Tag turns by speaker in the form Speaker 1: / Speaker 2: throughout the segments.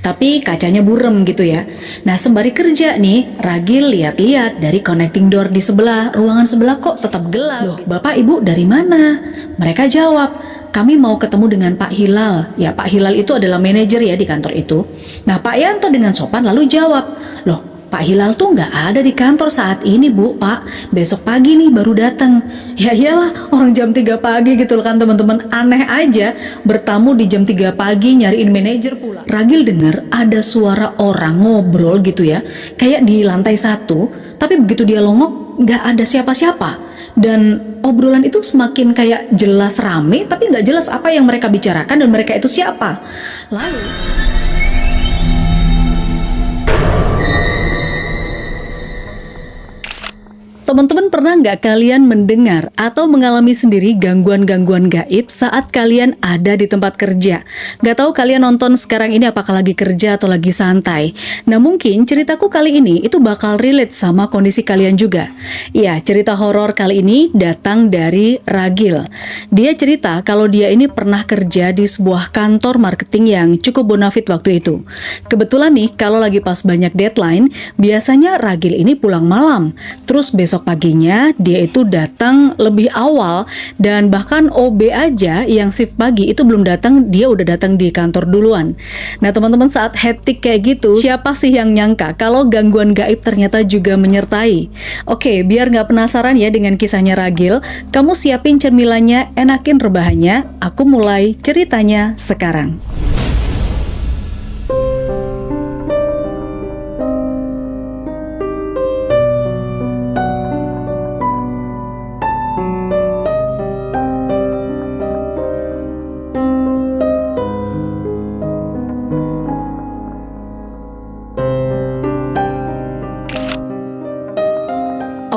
Speaker 1: tapi kacanya burem gitu ya. Nah, sembari kerja nih, Ragil lihat-lihat dari connecting door di sebelah, ruangan sebelah kok tetap gelap. Loh, Bapak Ibu dari mana? Mereka jawab, kami mau ketemu dengan Pak Hilal. Ya, Pak Hilal itu adalah manajer ya di kantor itu. Nah, Pak Yanto dengan sopan lalu jawab, loh, Pak Hilal tuh nggak ada di kantor saat ini, Bu, Pak. Besok pagi nih baru datang. Ya iyalah, orang jam 3 pagi gitu loh kan teman-teman. Aneh aja bertamu di jam 3 pagi nyariin manajer pula. Ragil dengar ada suara orang ngobrol gitu ya. Kayak di lantai 1, tapi begitu dia longok nggak ada siapa-siapa. Dan obrolan itu semakin kayak jelas rame, tapi nggak jelas apa yang mereka bicarakan dan mereka itu siapa. Lalu teman-teman pernah nggak kalian mendengar atau mengalami sendiri gangguan-gangguan gaib saat kalian ada di tempat kerja? Nggak tahu kalian nonton sekarang ini apakah lagi kerja atau lagi santai? Nah, mungkin ceritaku kali ini itu bakal relate sama kondisi kalian juga. Ya, cerita horor kali ini datang dari Ragil. Dia cerita kalau dia ini pernah kerja di sebuah kantor marketing yang cukup bonafit waktu itu. Kebetulan nih, kalau lagi pas banyak deadline, biasanya Ragil ini pulang malam. Terus besok paginya dia itu datang lebih awal, dan bahkan OB aja yang shift pagi itu belum datang, dia udah datang di kantor duluan. Nah teman-teman, saat hektik kayak gitu, siapa sih yang nyangka kalau gangguan gaib ternyata juga menyertai? Oke, biar nggak penasaran ya dengan kisahnya Ragil, kamu siapin cemilannya, enakin rebahannya, aku mulai ceritanya sekarang.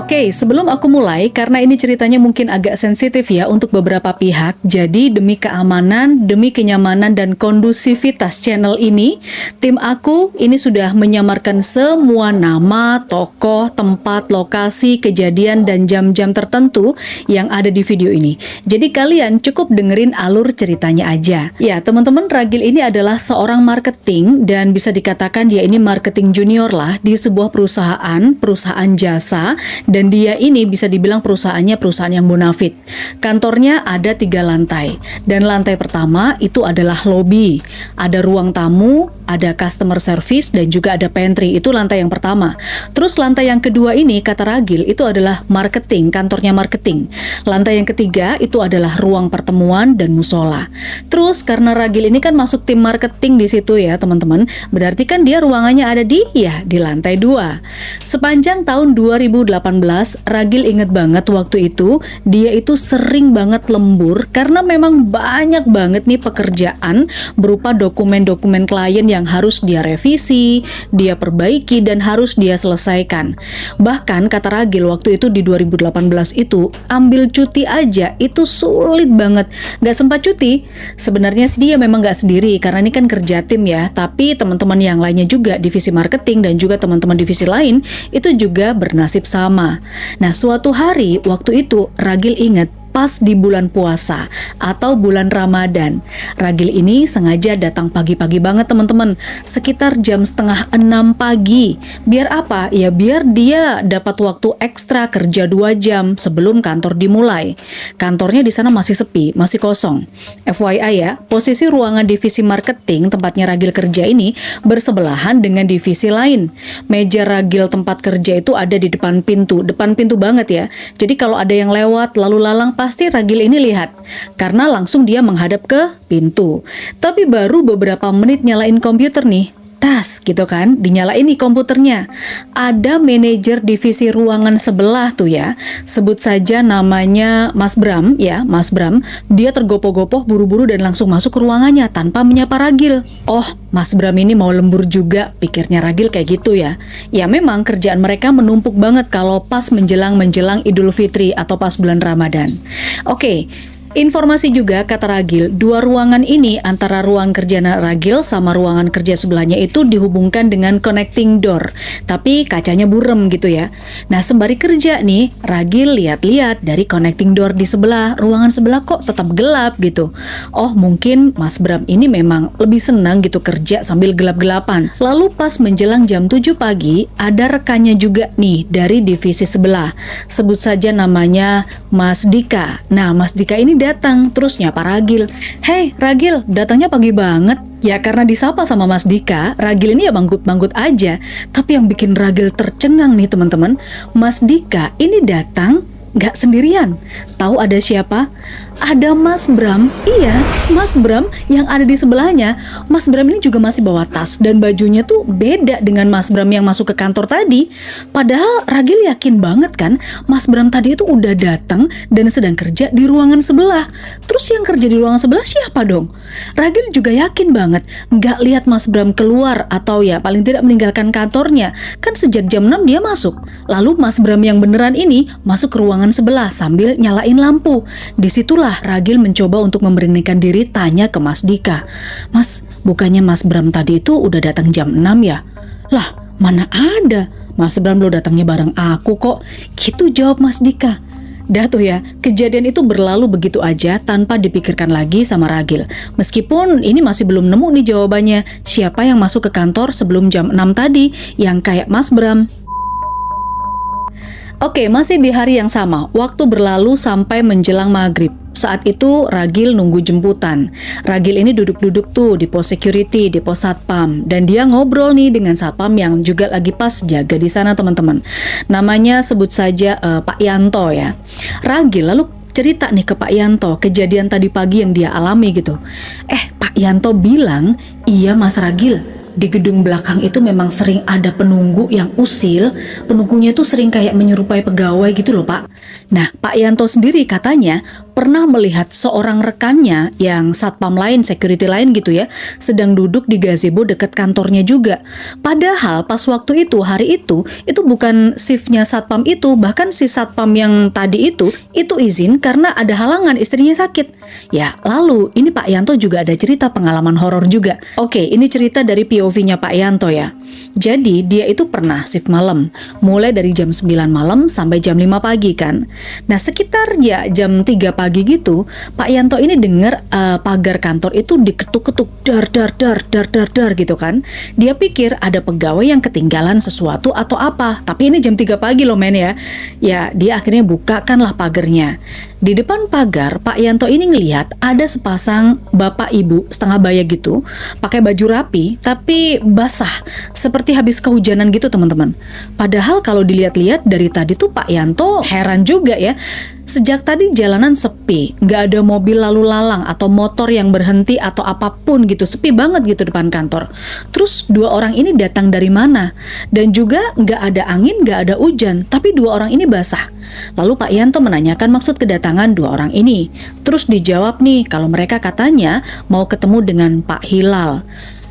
Speaker 1: Oke, sebelum aku mulai, karena ini ceritanya mungkin agak sensitif ya untuk beberapa pihak, jadi demi keamanan, demi kenyamanan dan kondusivitas channel ini, tim aku ini sudah menyamarkan semua nama, tokoh, tempat, lokasi, kejadian, dan jam-jam tertentu yang ada di video ini. Jadi kalian cukup dengerin alur ceritanya aja. Ya, teman-teman, Ragil ini adalah seorang marketing dan bisa dikatakan dia ini marketing junior lah di sebuah perusahaan jasa. Dan dia ini bisa dibilang perusahaannya perusahaan yang bonafit. Kantornya ada 3 lantai. Dan lantai pertama itu adalah lobby. Ada ruang tamu, ada customer service, dan juga ada pantry. Itu lantai yang pertama. Terus lantai yang kedua ini, kata Ragil, itu adalah marketing, kantornya marketing. Lantai yang ketiga itu adalah ruang pertemuan dan musola. Terus karena Ragil ini kan masuk tim marketing di situ ya teman-teman, berarti kan dia ruangannya ada di lantai 2. Sepanjang tahun 2018, Ragil inget banget waktu itu dia itu sering banget lembur karena memang banyak banget nih pekerjaan berupa dokumen-dokumen klien yang harus dia revisi, dia perbaiki, dan harus dia selesaikan. Bahkan kata Ragil waktu itu di 2018 itu ambil cuti aja itu sulit banget, gak sempat cuti. Sebenarnya sih dia memang gak sendiri karena ini kan kerja tim ya, tapi teman-teman yang lainnya juga divisi marketing dan juga teman-teman divisi lain itu juga bernasib sama. Nah, suatu hari waktu itu Ragil ingat pas di bulan puasa atau bulan Ramadan. Ragil ini sengaja datang pagi-pagi banget teman-teman, sekitar jam 5:30 pagi. Biar apa? Ya biar dia dapat waktu ekstra kerja 2 jam sebelum kantor dimulai. Kantornya di sana masih sepi, masih kosong. FYI ya, posisi ruangan divisi marketing tempatnya Ragil kerja ini bersebelahan dengan divisi lain. Meja Ragil tempat kerja itu ada di depan pintu banget ya. Jadi kalau ada yang lewat lalu lalang pasti Ragil ini lihat, karena langsung dia menghadap ke pintu. Tapi baru beberapa menit nyalain komputer nih, tas gitu kan, dinyalain nih komputernya. Ada manajer divisi ruangan sebelah tuh ya, sebut saja namanya Mas Bram ya, Mas Bram. Dia tergopoh-gopoh buru-buru dan langsung masuk ke ruangannya tanpa menyapa Ragil. Oh, Mas Bram ini mau lembur juga, pikirnya Ragil kayak gitu ya. Ya memang kerjaan mereka menumpuk banget kalau pas menjelang Idul Fitri atau pas bulan Ramadan. Oke, Informasi juga kata Ragil, dua ruangan ini antara ruang kerja Ragil sama ruangan kerja sebelahnya itu dihubungkan dengan connecting door. Tapi kacanya burem gitu ya. Nah sembari kerja nih, Ragil lihat-lihat dari connecting door di sebelah, ruangan sebelah kok tetap gelap gitu. Oh mungkin Mas Bram ini memang lebih senang gitu kerja sambil gelap-gelapan. Lalu pas menjelang jam 7 pagi, ada rekannya juga nih dari divisi sebelah. Sebut saja namanya Mas Dika. Nah Mas Dika ini datang terus nyapa Ragil. Hey Ragil, datangnya pagi banget. Ya karena disapa sama Mas Dika, Ragil ini ya banggut-banggut aja. Tapi yang bikin Ragil tercengang nih teman-teman, Mas Dika ini datang gak sendirian. Tahu ada siapa? Ada Mas Bram. Iya, Mas Bram yang ada di sebelahnya. Mas Bram ini juga masih bawa tas dan bajunya tuh beda dengan Mas Bram yang masuk ke kantor tadi. Padahal Ragil yakin banget kan Mas Bram tadi itu udah datang dan sedang kerja di ruangan sebelah. Terus yang kerja di ruangan sebelah siapa dong? Ragil juga yakin banget nggak lihat Mas Bram keluar atau ya paling tidak meninggalkan kantornya. Kan sejak jam 6 dia masuk. Lalu Mas Bram yang beneran ini masuk ke ruangan sebelah sambil nyalain lampu. Disitulah Ragil mencoba untuk memberanikan diri tanya ke Mas Dika. Mas, bukannya Mas Bram tadi itu udah datang jam 6 ya? Lah, mana ada. Mas Bram lo datangnya bareng aku kok. Gitu jawab Mas Dika. Dah tuh ya, kejadian itu berlalu begitu aja tanpa dipikirkan lagi sama Ragil. Meskipun ini masih belum nemu nih jawabannya. Siapa yang masuk ke kantor sebelum jam 6 tadi yang kayak Mas Bram? Oke, masih di hari yang sama. Waktu berlalu sampai menjelang maghrib. Saat itu Ragil nunggu jemputan. Ragil ini duduk-duduk tuh di pos security, di pos satpam. Dan dia ngobrol nih dengan satpam yang juga lagi pas jaga di sana teman-teman. Namanya sebut saja Pak Yanto ya. Ragil lalu cerita nih ke Pak Yanto kejadian tadi pagi yang dia alami gitu. Pak Yanto bilang, iya Mas Ragil, di gedung belakang itu memang sering ada penunggu yang usil. Penunggunya tuh sering kayak menyerupai pegawai gitu loh Pak. Nah Pak Yanto sendiri katanya pernah melihat seorang rekannya yang satpam lain, security lain gitu ya, sedang duduk di gazebo dekat kantornya juga. Padahal pas waktu itu, hari itu bukan shiftnya satpam itu, bahkan si satpam yang tadi itu izin karena ada halangan, istrinya sakit. Ya lalu ini Pak Yanto juga ada cerita pengalaman horor juga. Oke, ini cerita dari POV-nya Pak Yanto ya. Jadi dia itu pernah shift malam, mulai dari jam 9 malam sampai jam 5 pagi kan. Nah sekitar ya jam 3 pagi gitu, Pak Yanto ini dengar pagar kantor itu diketuk-ketuk dar gitu kan. Dia pikir ada pegawai yang ketinggalan sesuatu atau apa. Tapi ini jam 3 pagi loh men ya. Ya dia akhirnya bukakanlah pagarnya. Di depan pagar Pak Yanto ini ngelihat ada sepasang bapak ibu setengah baya gitu, pakai baju rapi tapi basah, seperti habis kehujanan gitu teman-teman. Padahal kalau dilihat-lihat dari tadi tuh Pak Yanto heran juga ya. Sejak tadi jalanan sepi, nggak ada mobil lalu lalang atau motor yang berhenti atau apapun gitu, sepi banget gitu depan kantor. Terus dua orang ini datang dari mana? Dan juga nggak ada angin, nggak ada hujan, tapi dua orang ini basah. Lalu Pak Yanto menanyakan maksud kedatangan dua orang ini. Terus dijawab nih kalau mereka katanya mau ketemu dengan Pak Hilal.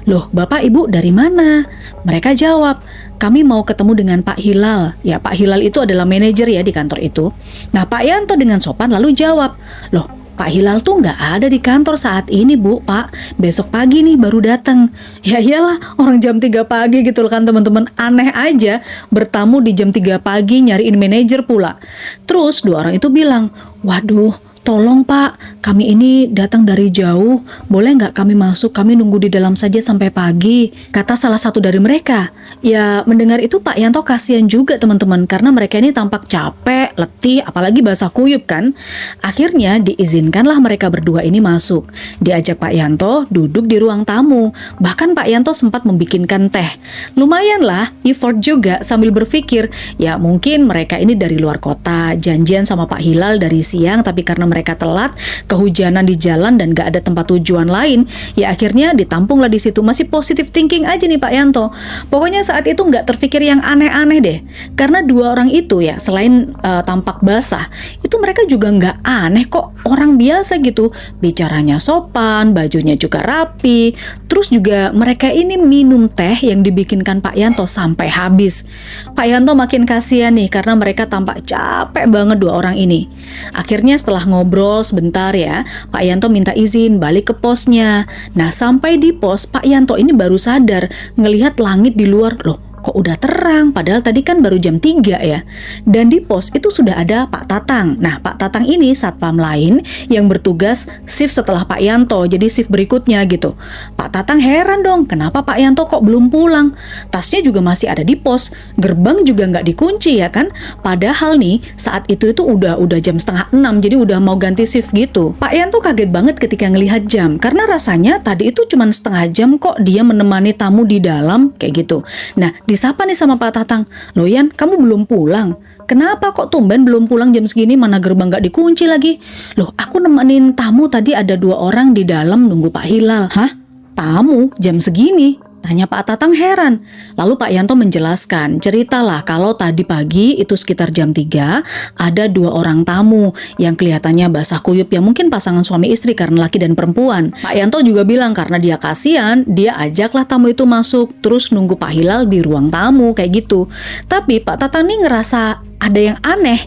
Speaker 1: Loh, Bapak Ibu dari mana? Mereka jawab, kami mau ketemu dengan Pak Hilal. Ya, Pak Hilal itu adalah manajer ya di kantor itu. Nah, Pak Yanto dengan sopan lalu jawab, loh, Pak Hilal tuh nggak ada di kantor saat ini Bu, Pak. Besok pagi nih baru datang. Ya iyalah, orang jam 3 pagi gitu kan teman-teman. Aneh aja, bertamu di jam 3 pagi nyariin manajer pula. Terus dua orang itu bilang, waduh, tolong Pak, kami ini datang dari jauh, boleh nggak kami masuk, kami nunggu di dalam saja sampai pagi, kata salah satu dari mereka. Ya mendengar itu Pak Yanto kasihan juga teman-teman, karena mereka ini tampak capek, letih, apalagi basah kuyup kan. Akhirnya diizinkanlah mereka berdua ini masuk. Diajak Pak Yanto duduk di ruang tamu, bahkan Pak Yanto sempat membikinkan teh. Lumayan lah, effort juga sambil berpikir, ya mungkin mereka ini dari luar kota, janjian sama Pak Hilal dari siang, tapi karena mereka telat, kehujanan di jalan dan gak ada tempat tujuan lain, ya akhirnya ditampunglah di situ. Masih positive thinking aja nih Pak Yanto. Pokoknya saat itu gak terpikir yang aneh-aneh deh. Karena dua orang itu ya, selain tampak basah, itu mereka juga gak aneh kok, orang biasa gitu. Bicaranya sopan, bajunya juga rapi. Terus juga mereka ini minum teh yang dibikinkan Pak Yanto sampai habis. Pak Yanto makin kasihan nih karena mereka tampak capek banget dua orang ini. Akhirnya setelah ngobrol ngobrol sebentar ya, Pak Yanto minta izin balik ke posnya. Nah, sampai di pos, Pak Yanto ini baru sadar ngelihat langit di luar. Loh, kok udah terang? Padahal tadi kan baru jam 3 ya. Dan di pos itu sudah ada Pak Tatang. Nah, Pak Tatang ini satpam lain yang bertugas shift setelah Pak Yanto, jadi shift berikutnya gitu. Pak Tatang heran dong, kenapa Pak Yanto kok belum pulang? Tasnya juga masih ada di pos, gerbang juga nggak dikunci ya kan? Padahal nih, saat itu udah jam setengah 6, jadi udah mau ganti shift gitu. Pak Yanto kaget banget ketika ngelihat jam, karena rasanya tadi itu cuma setengah jam kok dia menemani tamu di dalam, kayak gitu. Nah, disapa nih sama Pak Tatang. Loh Yan, kamu belum pulang? Kenapa kok tumben belum pulang jam segini, mana gerbang gak dikunci lagi? Loh, aku nemenin tamu tadi, ada 2 orang di dalam nunggu Pak Hilal. Hah? Tamu? Jam segini? Tanya Pak Tatang heran. Lalu Pak Yanto menjelaskan, ceritalah kalau tadi pagi itu sekitar jam 3 ada 2 orang tamu yang kelihatannya basah kuyup, yang mungkin pasangan suami istri karena laki dan perempuan. Pak Yanto juga bilang karena dia kasihan, dia ajaklah tamu itu masuk terus nunggu Pak Hilal di ruang tamu kayak gitu. Tapi Pak Tatang nih ngerasa ada yang aneh,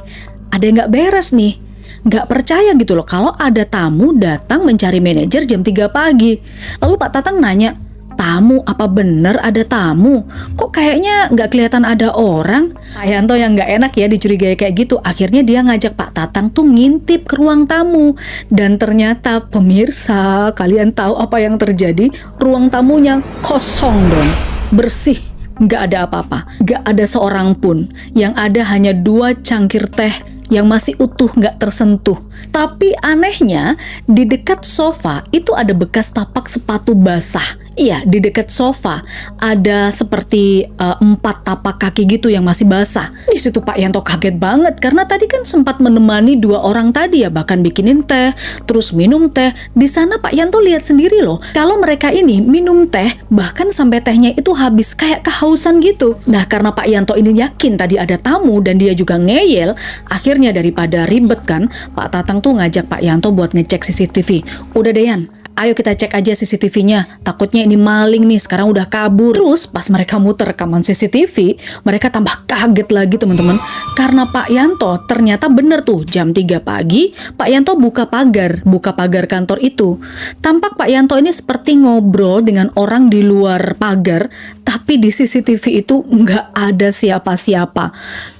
Speaker 1: ada yang gak beres nih. Gak percaya gitu loh kalau ada tamu datang mencari manajer jam 3 pagi. Lalu Pak Tatang nanya, tamu? Apa bener ada tamu? Kok kayaknya nggak kelihatan ada orang? Pak Yanto yang nggak enak ya dicurigai kayak gitu. Akhirnya dia ngajak Pak Tatang tuh ngintip ke ruang tamu. Dan ternyata pemirsa, kalian tahu apa yang terjadi? Ruang tamunya kosong dong, bersih. Nggak ada apa-apa, nggak ada seorang pun. Yang ada hanya 2 cangkir teh yang masih utuh, nggak tersentuh. Tapi anehnya, di dekat sofa itu ada bekas tapak sepatu basah. Iya, di dekat sofa ada seperti 4 tapak kaki gitu yang masih basah. Di situ Pak Yanto kaget banget karena tadi kan sempat menemani 2 orang tadi ya, bahkan bikinin teh, terus minum teh. Di sana Pak Yanto lihat sendiri loh, kalau mereka ini minum teh bahkan sampai tehnya itu habis, kayak kehausan gitu. Nah, karena Pak Yanto ini yakin tadi ada tamu dan dia juga ngeyel, akhirnya daripada ribet kan, Pak Tatang tuh ngajak Pak Yanto buat ngecek CCTV. Udah deh Yan, ayo kita cek aja CCTV-nya. Takutnya ini maling nih, sekarang udah kabur. Terus pas mereka muter rekaman CCTV, mereka tambah kaget lagi teman-teman. Karena Pak Yanto ternyata bener tuh jam 3 pagi, Pak Yanto buka pagar kantor itu. Tampak Pak Yanto ini seperti ngobrol dengan orang di luar pagar, tapi di CCTV itu nggak ada siapa-siapa.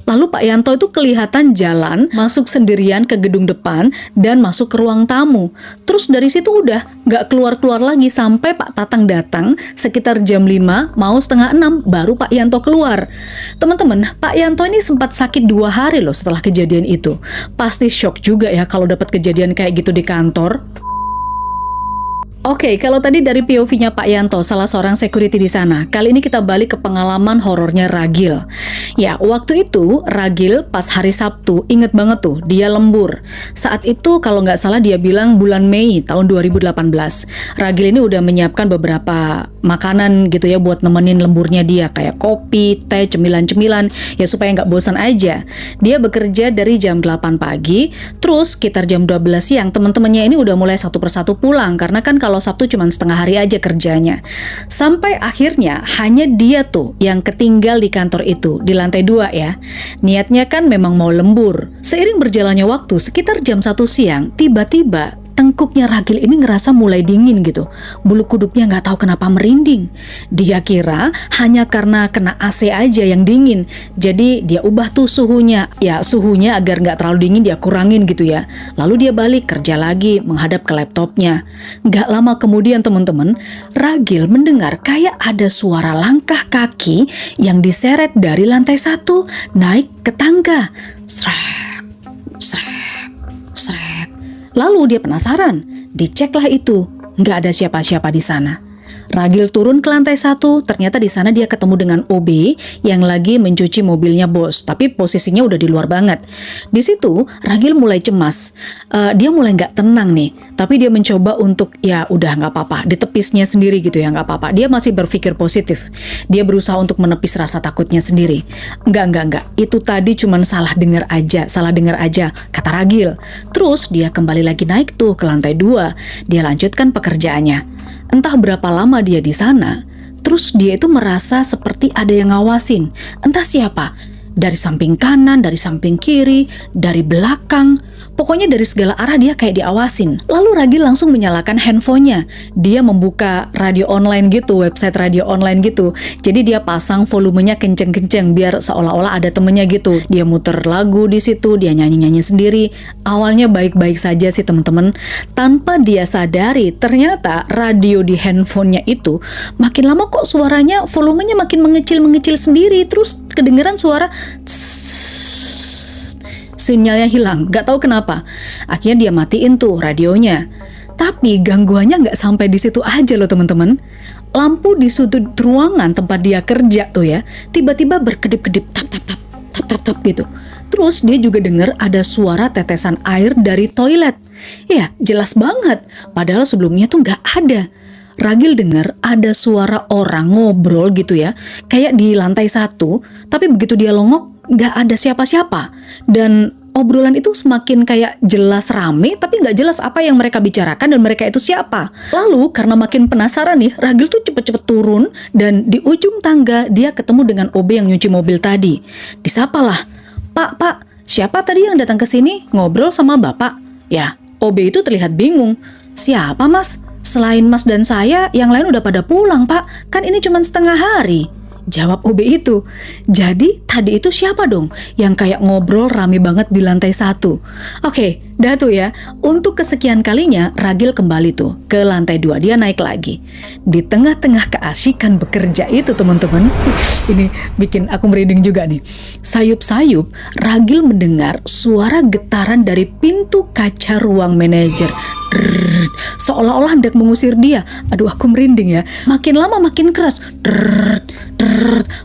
Speaker 1: Lalu Pak Yanto itu kelihatan jalan, masuk sendirian ke gedung depan, dan masuk ke ruang tamu. Terus dari situ udah nggak keluar-keluar lagi sampai Pak Tatang datang sekitar jam 5, mau setengah 6, baru Pak Yanto keluar. Teman-teman, Pak Yanto ini sempat sakit 2 hari loh setelah kejadian itu. Pasti shock juga ya kalau dapat kejadian kayak gitu di kantor. Oke, kalau tadi dari POV-nya Pak Yanto, salah seorang security di sana. Kali ini kita balik ke pengalaman horornya Ragil. Ya, waktu itu Ragil pas hari Sabtu, inget banget tuh, dia lembur. Saat itu kalau nggak salah dia bilang bulan Mei tahun 2018. Ragil ini udah menyiapkan beberapa makanan gitu ya buat nemenin lemburnya dia, kayak kopi, teh, cemilan-cemilan, ya supaya nggak bosan aja. Dia bekerja dari jam 8 pagi, terus sekitar jam 12 siang teman-temannya ini udah mulai satu persatu pulang, karena kan kalau Sabtu cuma setengah hari aja kerjanya. Sampai akhirnya hanya dia tuh yang ketinggal di kantor itu, di lantai 2 ya. Niatnya kan memang mau lembur. Seiring berjalannya waktu, sekitar jam 1 siang, tiba-tiba tengkuknya Ragil ini ngerasa mulai dingin gitu. Bulu kuduknya nggak tahu kenapa merinding. Dia kira hanya karena kena AC aja yang dingin. Jadi dia ubah tuh suhunya. Ya suhunya agar nggak terlalu dingin dia kurangin gitu ya. Lalu dia balik kerja lagi menghadap ke laptopnya. Nggak lama kemudian teman-teman, Ragil mendengar kayak ada suara langkah kaki yang diseret dari lantai 1 naik ke tangga. Srek, srek, srek. Lalu dia penasaran, diceklah itu, nggak ada siapa-siapa di sana. Ragil turun ke lantai 1, ternyata di sana dia ketemu dengan OB yang lagi mencuci mobilnya bos, tapi posisinya udah di luar banget. Di situ Ragil mulai cemas, dia mulai nggak tenang nih, tapi dia mencoba untuk ya udah nggak apa-apa, ditepisnya sendiri gitu ya nggak apa-apa. Dia masih berpikir positif, dia berusaha untuk menepis rasa takutnya sendiri. Enggak, itu tadi cuman salah dengar aja, kata Ragil. Terus dia kembali lagi naik tuh ke lantai 2, dia lanjutkan pekerjaannya. Entah berapa lama dia di sana, terus dia itu merasa seperti ada yang ngawasin. Entah siapa. Dari samping kanan, dari samping kiri, dari belakang. Pokoknya dari segala arah dia kayak diawasin. Lalu Ragil langsung menyalakan handphonenya. Dia membuka radio online gitu, website radio online gitu. Jadi dia pasang volumenya kenceng-kenceng biar seolah-olah ada temennya gitu. Dia muter lagu di situ, dia nyanyi-nyanyi sendiri. Awalnya baik-baik saja sih teman-teman. Tanpa dia sadari, ternyata radio di handphonenya itu makin lama kok suaranya volumenya makin mengecil sendiri. Terus kedengeran suara sinyalnya hilang, gak tahu kenapa. Akhirnya dia matiin tuh radionya. Tapi gangguannya gak sampai di situ aja loh teman-teman. Lampu di sudut ruangan tempat dia kerja tuh ya, tiba-tiba berkedip-kedip, tap gitu. Terus dia juga dengar ada suara tetesan air dari toilet. Ya, jelas banget. Padahal sebelumnya tuh gak ada. Ragil dengar ada suara orang ngobrol gitu ya, kayak di lantai 1, tapi begitu dia longok, gak ada siapa-siapa. Dan obrolan itu semakin kayak jelas rame, tapi gak jelas apa yang mereka bicarakan dan mereka itu siapa. Lalu karena makin penasaran nih, Ragil tuh cepet-cepet turun dan di ujung tangga dia ketemu dengan OB yang nyuci mobil tadi. Disapalah, Pak, siapa tadi yang datang ke sini ngobrol sama Bapak? Ya, OB itu terlihat bingung. Siapa Mas? Selain Mas dan saya, yang lain udah pada pulang Pak. Kan ini cuma setengah hari. Jawab OB itu. Jadi tadi itu siapa dong yang kayak ngobrol rame banget di lantai 1? Oke, dah tuh ya. Untuk kesekian kalinya Ragil kembali tuh ke lantai 2. Dia naik lagi. Di tengah-tengah keasikan bekerja itu teman-teman, ini bikin aku merinding juga nih. Sayup-sayup Ragil mendengar suara getaran dari pintu kaca ruang manajer. Seolah-olah hendak mengusir dia. Aduh, aku merinding ya. Makin lama makin keras.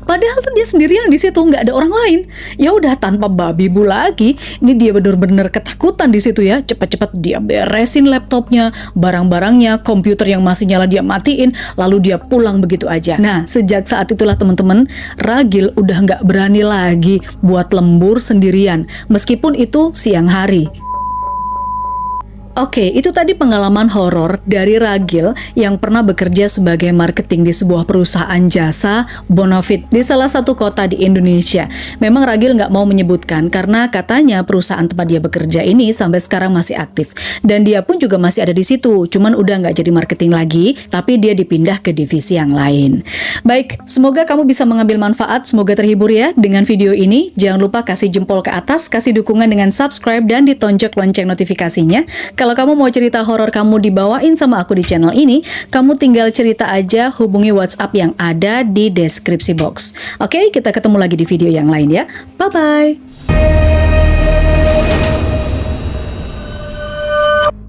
Speaker 1: Padahal tuh dia sendirian di situ, nggak ada orang lain. Ya udah, tanpa babi bu lagi, ini dia benar-benar ketakutan di situ ya. Cepat-cepat dia beresin laptopnya, barang-barangnya, komputer yang masih nyala dia matiin, lalu dia pulang begitu aja. Nah, sejak saat itulah teman-teman, Ragil udah nggak berani lagi buat lembur sendirian, meskipun itu siang hari. Oke, itu tadi pengalaman horor dari Ragil yang pernah bekerja sebagai marketing di sebuah perusahaan jasa bonafit di salah satu kota di Indonesia. Memang Ragil nggak mau menyebutkan karena katanya perusahaan tempat dia bekerja ini sampai sekarang masih aktif. Dan dia pun juga masih ada di situ, cuman udah nggak jadi marketing lagi, tapi dia dipindah ke divisi yang lain. Baik, semoga kamu bisa mengambil manfaat, semoga terhibur ya dengan video ini. Jangan lupa kasih jempol ke atas, kasih dukungan dengan subscribe dan ditonjok lonceng notifikasinya. Kalau kamu mau cerita horor kamu dibawain sama aku di channel ini, kamu tinggal cerita aja, hubungi WhatsApp yang ada di deskripsi box. Oke, kita ketemu lagi di video yang lain ya. Bye-bye!